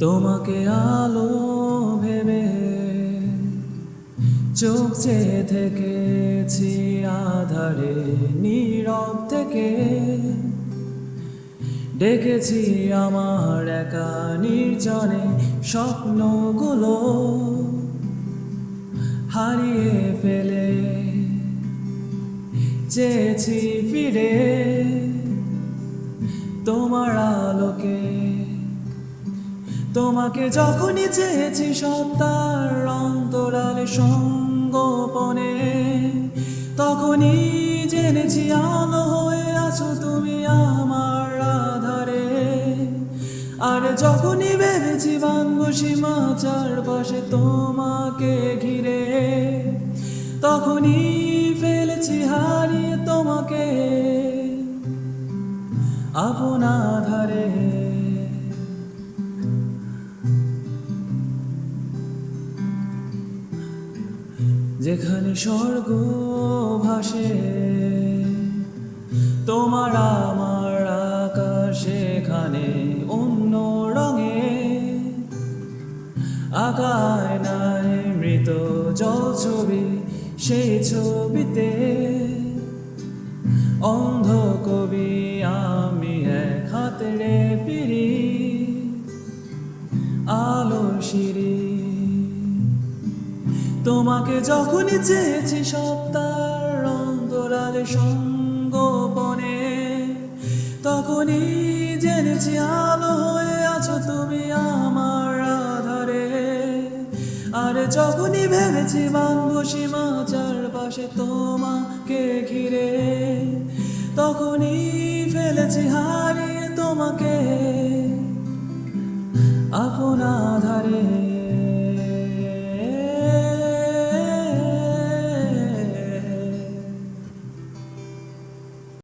তোমাকে আলো ভেবে চোখ চেয়ে থেকেছি আধারে নীরব থেকে ডেকেছি আমার একা নির্জনে স্বপ্নগুলো হারিয়ে ফেলে চেয়েছি ফিরে তোমার আলোকে তোমাকে যখনই চেয়েছি সত্তার অন্তরালে সঙ্গোপনে তখনই জেনেছি আলো হয়ে আছো তুমি আমার আধারে। আর যখনই ভেবেছি বাঁধবো সীমা চারপাশে তোমাকে ঘিরে তখনই ফেলেছি হারিয়ে তোমাকে আপন আধারে। যেখানে স্বর্গ ভাসে তোমার আমার আকাশ সেখানে অন্য রঙে আঁকায় নাই মৃত জল ছবি সেই ছবিতে অন্ধ কবি আমি এক হাতে ফিরি আলো সিঁড়ি। তোমাকে যখনই চেয়েছি সত্তার অন্তরালে সঙ্গোপনে তখনই জেনেছি আলো হয়ে আছো তুমি আমার আধারে। আর যখনই ভেবেছি বাঁধবো সীমা চারপাশে তোমাকে ঘিরে তখনই ফেলেছি হারিয়ে তোমাকে আপন আধারে।